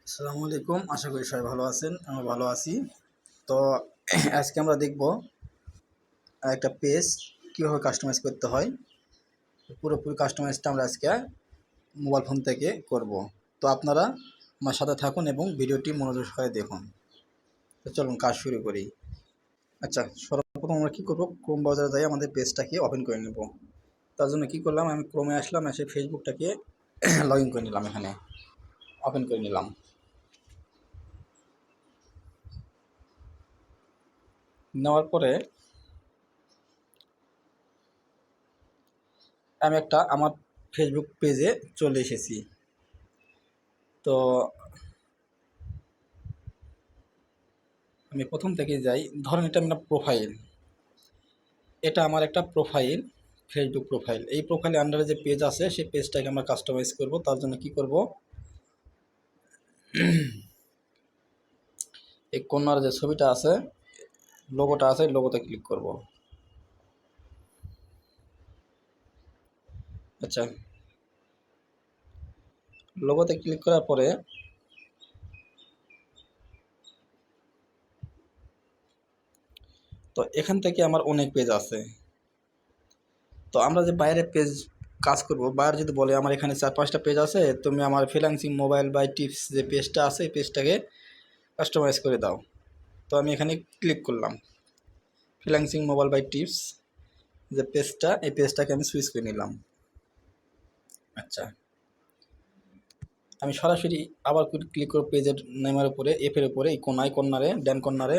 আসসালামু আলাইকুম। আশা করি সবাই ভালো আছেন। আমি ভালো আছি। তো আজকে আমরা দেখব একটা পেজ কীভাবে কাস্টমাইজ করতে হয়। পুরোপুরি কাস্টমাইজটা আমরা আজকে মোবাইল ফোন থেকে করব। তো আপনারা আমার সাথে থাকুন এবং ভিডিওটি মনোযোগ সহকারে দেখুন। তো চলুন কাজ শুরু করি। আচ্ছা, সর্বপ্রথম আমরা কী করব, ক্রোম ব্রাউজারে যাই আমাদের পেজটাকে ওপেন করে নেব। তার জন্য কী করলাম, আমি ক্রোমে আসলাম, এসে ফেসবুকটাকে লগ ইন করে নিলাম, এখানে ওপেন করে নিলাম। নেওয়ার পরে আমি আমার ফেসবুক পেজে চলে এসেছি। তো আমি প্রথম থেকে যাই, ধরেন এটা আমার প্রোফাইল, এটা আমার একটা প্রোফাইল, ফেসবুক প্রোফাইল। এই প্রোফাইলের আন্ডারে যে পেজ আছে সেই পেজটাকে আমরা কাস্টমাইজ করব। তার জন্য কি করব, এই কর্নার যে ছবিটা আছে, লোগোটা আছে, লোগোতে ক্লিক করব। আচ্ছা, লোগোতে ক্লিক করার পরে তো এখান থেকে আমার অনেক পেজ আছে। তো আমরা যে বাইরে পেজ কাজ করব, বাইরে যদি বলে আমার এখানে 4-5টা পেজ আছে, তুমি আমার ফ্রিল্যান্সিং মোবাইল বাই টিপস যে পেজটা আছে এই পেজটাকে কাস্টমাইজ করে দাও। তো আমি এখানে ক্লিক করলাম, ফ্রিল্যান্সিং মোবাইল বাই টিপস যে পেজটা, এই পেজটাকে আমি সুইচ করে নিলাম। আচ্ছা, আমি সরাসরি আবার ক্লিক করব পেজের নেমের উপরে, এফের উপরে, এই কর্নারে ডান কর্নারে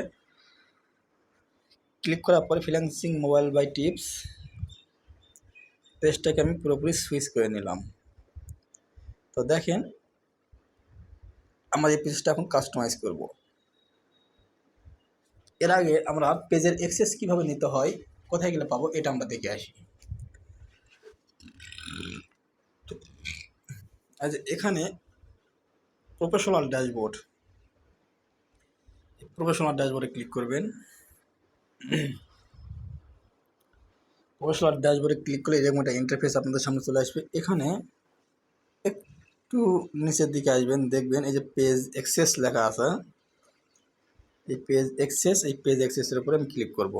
ক্লিক করার পরে ফ্রিল্যান্সিং মোবাইল বাই টিপস পেজটাকে আমি পুরোপুরি সুইচ করে নিলাম। তো দেখেন আমার এই পেজটা এখন কাস্টমাইজ করব। এর আগে আমরা পেজের অ্যাক্সেস কিভাবে নিতে হয়, কোথায় গেলে পাবো, এটা আমরা দেখে আসি। আজ এখানে প্রফেশনাল ড্যাশবোর্ডে ক্লিক করবেন। প্রফেশনাল ড্যাশবোর্ডে ক্লিক করলে এরকম একটা ইন্টারফেস আপনাদের সামনে চলে আসবে। এখানে একটু নিচের দিকে আসবেন, দেখবেন এই যে পেজ অ্যাক্সেস লেখা আছে, এই পেজ অ্যাক্সেসের উপরে আমি ক্লিক করব।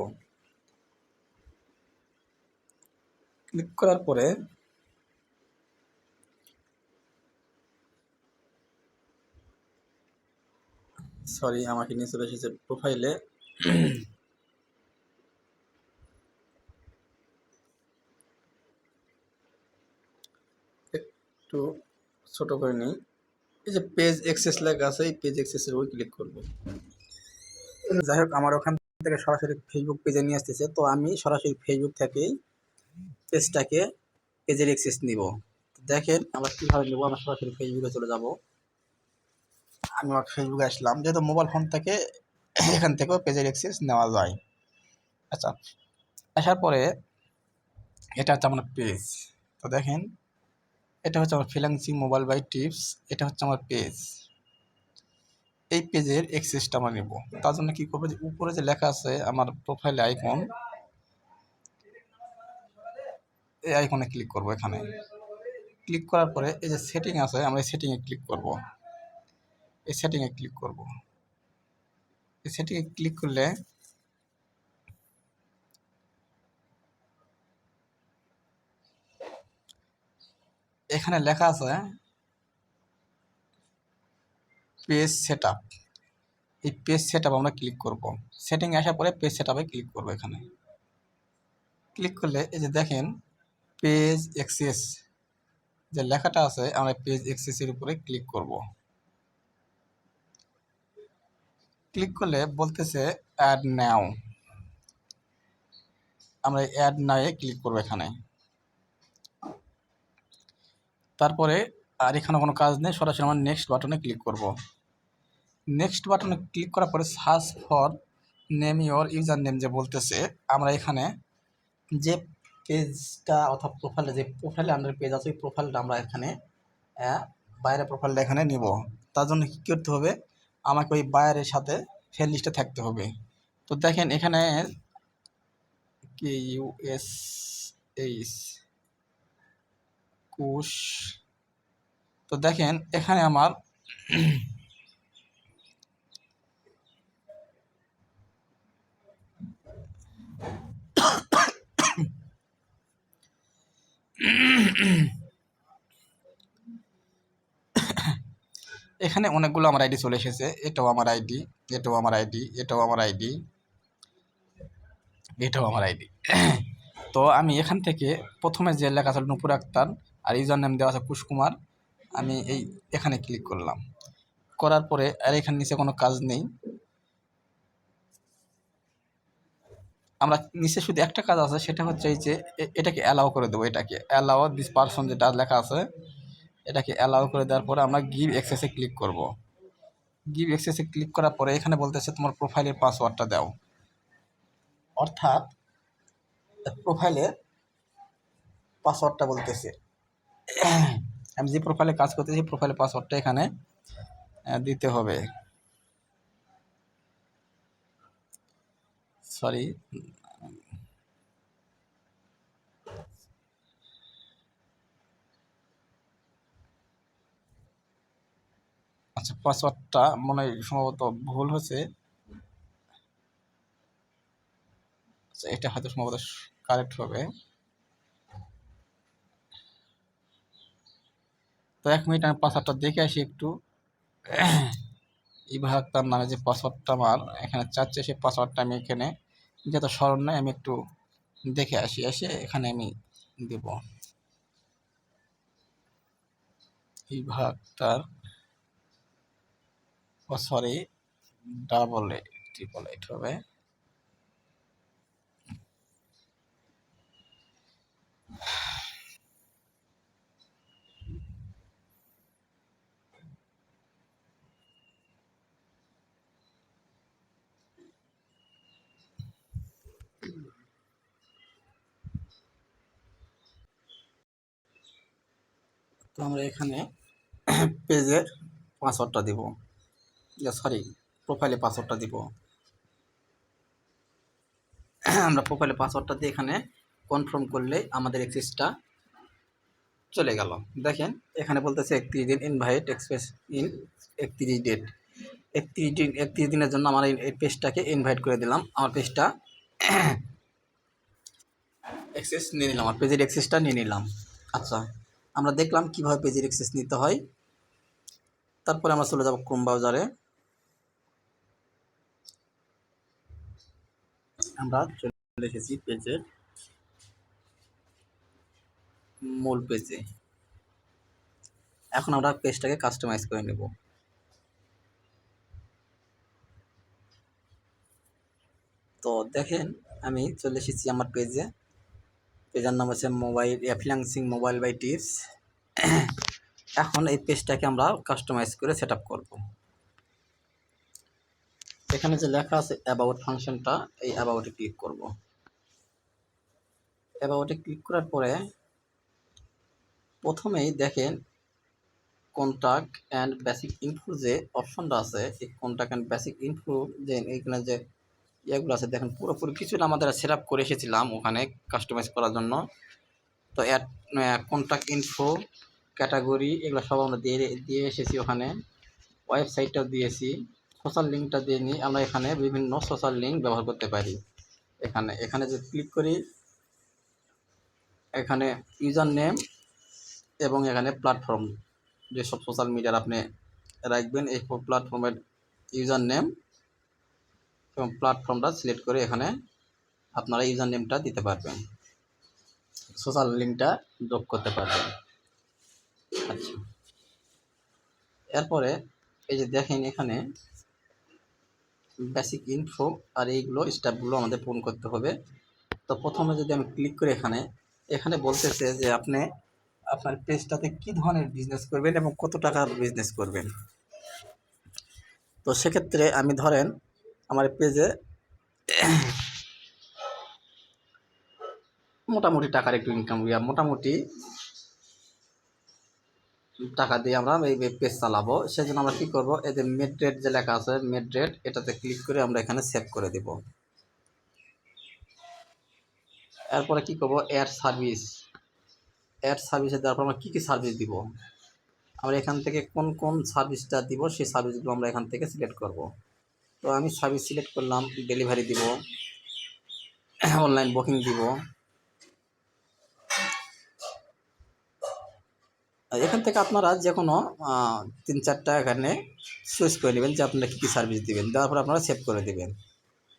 ক্লিক করার পরে আমাকে নিয়ে চলে এসেছে প্রোফাইলে। একটু ছোট করে নিই। এই যে পেজ অ্যাক্সেস লেখা আছে, এই পেজ অ্যাক্সেসের উপর ক্লিক করব। যাই হোক, আমার ওখান থেকে সরাসরি ফেসবুক পেজে নিয়ে আসতেছে। তো আমি সরাসরি ফেসবুক থেকেই পেজের অ্যাক্সেস নিব। দেখেন আমরা কীভাবে নেব, আমরা সরাসরি ফেসবুকে চলে যাব। আমি আমার ফেসবুকে আসলাম, যেহেতু মোবাইল ফোন থেকে এখান থেকেও পেজের অ্যাক্সেস নেওয়া যায়। আচ্ছা, আসার পরে এটা হচ্ছে আমার পেজ। তো দেখেন এটা হচ্ছে আমার ফ্রিল্যান্সিং মোবাইল বাই টিপস, এটা হচ্ছে আমার পেজ। এই পেজের অ্যাক্সেসটা আমরা নেব। তার জন্য কী করবো, যে উপরে যে লেখা আছে আমার প্রোফাইল আইকন, এই আইকনে ক্লিক করব। এখানে ক্লিক করার পরে এই যে সেটিং আছে, আমরা এই সেটিংয়ে ক্লিক করব। এই সেটিংয়ে ক্লিক করব। এই সেটিংয়ে ক্লিক করলে এখানে লেখা আছে পেজ সেটআপ। এই পেজ সেটআপ আমরা ক্লিক করব। সেটিং আসার পরে পেজ সেটআপে ক্লিক করব। এখানে ক্লিক করলে এই যে দেখেন পেজ অ্যাক্সেস যে লেখাটা আছে, আমরা পেজ অ্যাক্সেসের উপরে ক্লিক করব। ক্লিক করলে বলতেছে অ্যাড নাও, আমরা অ্যাড নাও-এ ক্লিক করব এখানে। তারপরে আর এখানে কোনো কাজ নেই, সরাসরি আমরা নেক্সট বাটনে ক্লিক করব। নেক্সট বাটনে ক্লিক করার পরে search for name your user name যে বলতেছে, আমরা এখানে যে পেজটা অর্থাৎ প্রোফাইলে যে প্রোফাইলে আমাদের পেজ আছে, ওই প্রোফাইলটা আমরা এখানে বাইরে প্রোফাইলটা এখানে নিব। তার জন্য কী করতে হবে, আমাকে ওই বায়ারের সাথে ফ্রেন্ড লিস্টে থাকতে হবে। তো দেখেন এখানে KUSH কুশ। তো দেখেন এখানে আমার এখানে অনেকগুলো আমার আইডি চলে এসেছে, এটাও আমার আইডি, এটাও আমার আইডি, এটাও আমার আইডি, এটাও আমার আইডি। তো আমি এখান থেকে প্রথমে যে লেখা আছে নূপুর আক্তার আর ইউজার নেম দেওয়া আছে কুশকুমার, আমি এখানে ক্লিক করলাম। করার পরে আর এখানে নিচে কোনো কাজ নেই, আমরা নিচে শুধু একটা কাজ আছে, সেটা হচ্ছে এই যে এটাকে অ্যালাউ করে দেবো। এটাকে অ্যালাউ দিস পারসন যেটা লেখা আছে, এটাকে অ্যালাউ করে দেওয়ার পরে আমরা গিভ অ্যাক্সেসে ক্লিক করব। গিভ অ্যাক্সেসে ক্লিক করার পরে এখানে বলতেছে তোমার প্রোফাইলের পাসওয়ার্ডটা দাও, অর্থাৎ প্রোফাইলের পাসওয়ার্ডটা বলতেছে। আমি যে প্রোফাইলে কাজ করতেছি প্রোফাইলের পাসওয়ার্ডটা এখানে দিতে হবে। সরি, আচ্ছা পাসওয়ার্ডটা মনে হয় সম্ভবত ভুল হয়েছে। আচ্ছা এটা হয়তো সম্ভবত কারেক্ট হবে। তো 1 মিনিট আমি পাসওয়ার্ডটা দেখে আসি একটু। ইভা আক্তার নামে যে পাসওয়ার্ডটা আমার এখানে চাচ্ছে, সেই পাসওয়ার্ডটা আমি এখানে যেহেতু স্মরণ নেই, আমি একটু দেখে আসি, এসে এখানে আমি দেব ইভা আক্তার, ও সরি $888 হবে। তো আমরা এখানে পেজের পাসওয়ার্ডটা দিব, সরি প্রোফাইলে পাসওয়ার্ডটা দিব। আমরা প্রোফাইলে পাসওয়ার্ডটা দিয়ে এখানে কনফার্ম করলে আমাদের অ্যাক্সেসটা চলে গেল। দেখেন এখানে বলতেছে 31 দিন ইনভাইট এক্সপ্রেস ইন 31 ডেট, 31 দিনের জন্য আমার এই পেজটাকে ইনভাইট করে দিলাম। আমার পেজটা অ্যাক্সেস নিয়ে নিলাম, আমার পেজের অ্যাক্সেসটা নিয়ে নিলাম। আচ্ছা আমরা দেখলাম কিভাবে পেজের অ্যাক্সেস নিতে হয়। তারপরে আমরা চলে যাব ক্রোম ব্রাউজারে। আমরা চলে এসেছি পেজের মূল পেজে। এখন আমরা পেজটাকে কাস্টমাইজ করে নেব। তো দেখেন আমি চলে এসেছি আমার পেজে, পেজের নাম হচ্ছে ফ্রিল্যান্সিং মোবাইল বাই টিপস। এখন এই পেজটাকে আমরা কাস্টমাইজ করে সেট আপ করবো। এখানে যে লেখা আছে অ্যাবাউট ফাংশনটা, এই অ্যাবাউটে ক্লিক করব। অ্যাবাউটে ক্লিক করার পরে প্রথমেই দেখেন কন্ট্যাক্ট অ্যান্ড বেসিক ইনফো যে অপশনটা আছে, এই কন্ট্যাক্ট অ্যান্ড বেসিক ইনফো যে এইখানে যে ইয়েগুলো আছে, দেখেন পুরোপুরি কিছুটা আমাদের সেট আপ করে এসেছিলাম ওখানে কাস্টমাইজ করার জন্য। তো কন্ট্যাক্ট ইনফো, ক্যাটাগরি, এগুলো সব আমরা দিয়ে এসেছি ওখানে। ওয়েবসাইটটাও দিয়েছি, সোশ্যাল লিঙ্কটা দিয়ে নিই। আমরা এখানে বিভিন্ন সোশ্যাল লিঙ্ক ব্যবহার করতে পারি। এখানে যে ক্লিক করি, এখানে ইউজার নেম এবং এখানে প্ল্যাটফর্ম, যেসব সোশ্যাল মিডিয়ার আপনি রাখবেন এই প্ল্যাটফর্মের ইউজার নেম এবং প্ল্যাটফর্মটা সিলেক্ট করে এখানে আপনারা ইউজার নেমটা দিতে পারবেন, সোশ্যাল লিঙ্কটা যোগ করতে পারবেন। আচ্ছা এরপরে এই যে দেখেন এখানে বেসিক ইনফো আর এইগুলো স্টেপগুলো আমাদের পূরণ করতে হবে। তো প্রথমে যদি আমি ক্লিক করি, এখানে বলতেছে যে আপনি আপনার পেজটাতে কী ধরনের বিজনেস করবেন এবং কত টাকার বিজনেস করবেন। তো সেক্ষেত্রে আমি ধরেন আমার পেজে মোটামুটি টাকার একটু ইনকাম, মোটামুটি টাকা দিয়ে আমরা এই পেজ চালাবো। সেজন্য আমরা কী করবো, এই যে মেড রেট যে লেখা আছে মেড রেট, এটাতে ক্লিক করে আমরা এখানে সেভ করে দেব। এরপরে কী করবো, অ্যাড সার্ভিসে দেওয়ার পর আমরা কী কী সার্ভিস দিব, আমরা এখান থেকে কোন কোন সার্ভিসটা দিব সেই সার্ভিসগুলো আমরা এখান থেকে সিলেক্ট করব। তো আমি সার্ভিস সিলেক্ট করলাম, ডেলিভারি দিব, অনলাইন বুকিং দিব, এখান থেকে আপনারা যে কোনো 3-4টা এখানে চুজ করে নেবেন যে আপনারা কী কী সার্ভিস দিবেন, দেওয়ার পর আপনারা সেভ করে দেবেন।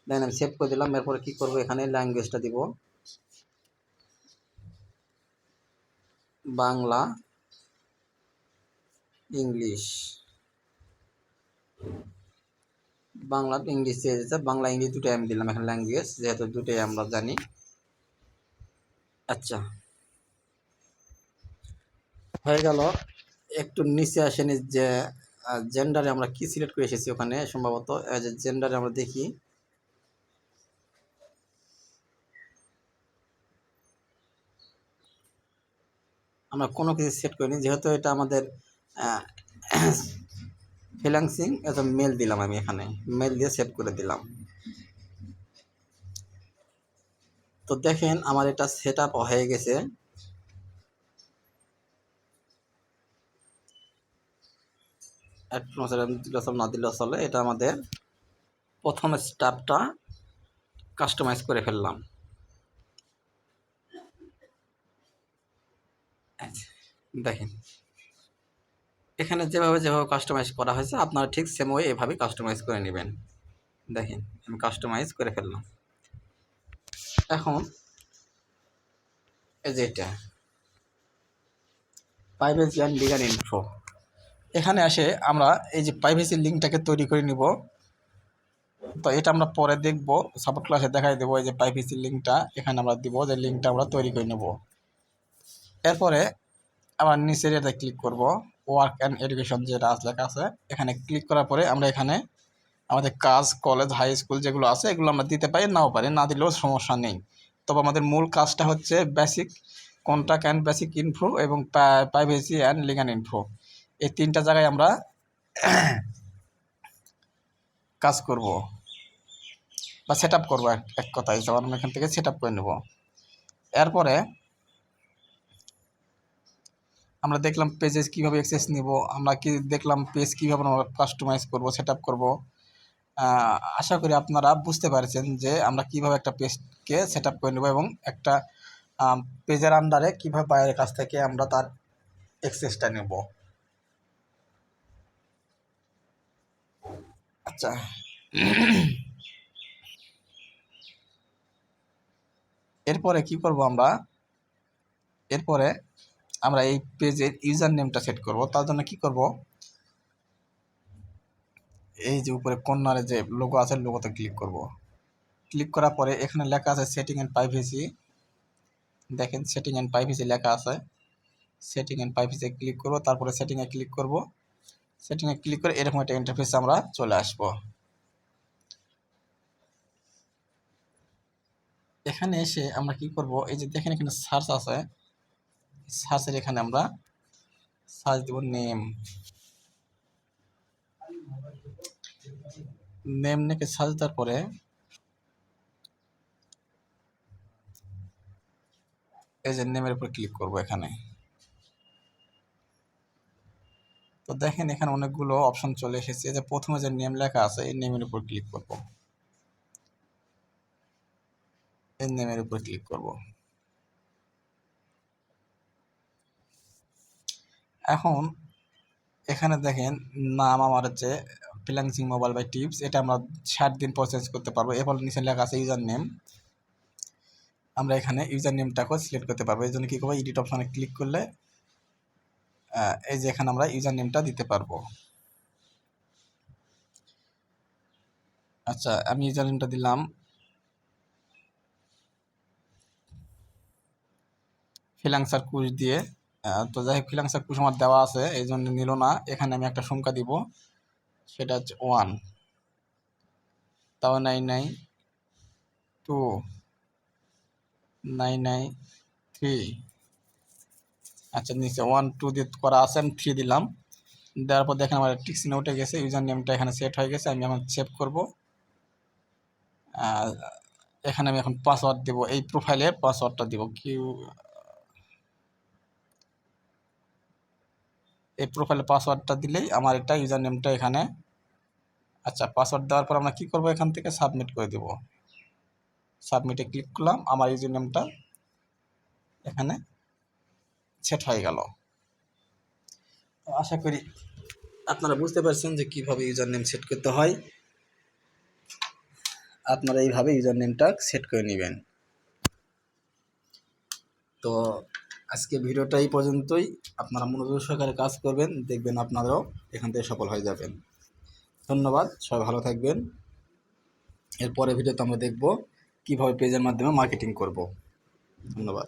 দেন আমি সেভ করে দিলাম। এরপরে কী করবো, এখানে ল্যাঙ্গুয়েজটা দিব বাংলা, ইংলিশ। বাংলা ইংলিশ চেয়েছে, বাংলা ইংলিশ দুটোই আমি দিলাম এখানে ল্যাঙ্গুয়েজ, যেহেতু দুটোই আমরা জানি। আচ্ছা, হয়ে গেল। একটু নিচে আসেনি যে জেন্ডারে আমরা কি সিলেক্ট করে এসেছি, ওখানে সম্ভবত যে জেন্ডারে আমরা দেখি আমরা কোনো কিছু সেট করিনি, যেহেতু এটা আমাদের ফ্রিল্যান্সিং, এত মেল দিলাম আমি এখানে, মেল দিয়ে সেভ করে দিলাম। তো দেখেন আমার এটা সেট আপ হয়ে গেছে। না দিলেও চলে, এটা আমাদের প্রথম স্টেপটা কাস্টমাইজ করে ফেললাম। দেখেন এখানে যেভাবে যেভাবে কাস্টমাইজ করা হয়েছে আপনারা ঠিক সেম ওয়ে এভাবে কাস্টমাইজ করে নেবেন। দেখেন আমি কাস্টমাইজ করে ফেললাম। এখন এই যে এটা প্রাইভেসি অ্যান্ড লিগাল ইনফো, এখানে আসে আমরা এই যে প্রাইভেসি লিঙ্কটাকে তৈরি করে নিব। তো এটা আমরা পরে দেখব, সাপোর্ট ক্লাসে দেখাই দেবো। এই যে প্রাইভেসি লিঙ্কটা এখানে আমরা দিব, যে লিঙ্কটা আমরা তৈরি করে নেব। এরপরে আবার নিচের এটা ক্লিক করব, ওয়ার্ক অ্যান্ড এডুকেশন যেটা লেখা আছে, এখানে ক্লিক করার পরে আমরা এখানে আমাদের কাজ, কলেজ, হাই স্কুল যেগুলো আছে এগুলো আমরা দিতে পারি, নাও পারি, না দিলেও সমস্যা নেই। তবে আমাদের মূল কাজটা হচ্ছে basic contact and basic info এবং প্রাইভেসি অ্যান্ড লিগাল ইনফো, এই 3টা জায়গায় আমরা কাজ করব বা সেট আপ করবো। এক কথায় যখন আমরা এখান থেকে সেট আপ করে নেব। এরপরে আমরা দেখলাম পেজেস কীভাবে অ্যাক্সেস নিব, আমরা কি দেখলাম পেজ কীভাবে আমরা কাস্টমাইজ করব, সেট আপ করবো। আশা করি আপনারা বুঝতে পারছেন যে আমরা কিভাবে একটা পেজকে সেট আপ করে নেব এবং একটা পেজের আন্ডারে কীভাবে বাইরের কাছ থেকে আমরা তার অ্যাক্সেসটা নেব। আচ্ছা, এরপরে কি করব আমরা, এরপরে আমরা এই পেজের ইউজার নেমটা সেট করব। তার জন্য কি করব, এই যে উপরে কর্নারে যে লোগো আছে লোগোতে ক্লিক করব। ক্লিক করার পরে এখানে লেখা আছে সেটিং অ্যান্ড প্রাইভেসি। দেখেন সেটিং অ্যান্ড প্রাইভেসি লেখা আছে, সেটিং অ্যান্ড প্রাইভেসি ক্লিক করব। তারপরে সেটিংয়ে ক্লিক করব। সেটিংয়ে ক্লিক করে এরকম একটা ইন্টারফেসে আমরা চলে আসব। এখানে এসে আমরা কি করব, এই যে দেখেন এখানে সার্চ আছে, সার্চের এখানে আমরা সার্চ দেব নেম। নেম লিখে সার্চ দেওয়ার পরে এই যে নেমের উপর ক্লিক করব এখানে। তো দেখেন এখানে অনেকগুলো অপশন চলে এসেছে, যে প্রথমে যে নেম লেখা আছে এই নেমের উপর ক্লিক করব, এই নেমের উপর ক্লিক করব। এখন এখানে দেখেন নাম আমার হচ্ছে ফ্রিল্যান্সিং মোবাইল বাই টিপস, এটা আমরা 60 দিন পর চেঞ্জ করতে পারবো। এরপর নিচে লেখা আছে ইউজার নেম, আমরা এখানে ইউজার নেমটাকেও সিলেক্ট করতে পারবো। এই জন্য কী করবো, এডিট অপশানে ক্লিক করলে এই যে এখানে আমরা ইউজার নেমটা দিতে পারবো। আচ্ছা, আমি ইউজার নেমটা দিলাম ফ্রিল্যান্সার কোর্স দিয়ে। তো যাই হোক ফ্রিল্যান্সার কোর্স আমার দেওয়া আছে, এই জন্য নিল না। এখানে আমি একটা সংখ্যা দিব, সেটা হচ্ছে 1, তাও 9929993। আচ্ছা, নিচে 1 2 দিয়ে করা আছে, আমি 3 দিলাম। দেওয়ার পর দেখেন আমার টিক চিহ্ন উঠে গেছে, ইউজার নেমটা এখানে সেট হয়ে গেছে। আমি এখন সেভ করব। এখানে আমি এখন পাসওয়ার্ড দেব, এই প্রোফাইলের পাসওয়ার্ডটা দিব এই প্রোফাইলের পাসওয়ার্ডটা দিলেই আমার এটা ইউজার নেমটা এখানে। আচ্ছা, পাসওয়ার্ড দেওয়ার পর আমরা কি করব, এখান থেকে সাবমিট করে দেব। সাবমিটে ক্লিক করলাম, আমার ইউজার নেমটা এখানে সেট হয়ে গেল। আশা করি আপনারা বুঝতে পারছেন যে কীভাবে ইউজার নেম সেট করতে হয়। আপনারা এইভাবে ইউজার নেমটা সেট করে নেবেন। তো আজকে ভিডিওটা এই পর্যন্তই। আপনারা মনোযোগ সহকারে কাজ করবেন, দেখবেন আপনারাও এখান থেকে সফল হয়ে যাবেন। ধন্যবাদ, সবাই ভালো থাকবেন। এরপরে ভিডিওতে আমরা দেখব কীভাবে পেজের মাধ্যমে মার্কেটিং করব। ধন্যবাদ।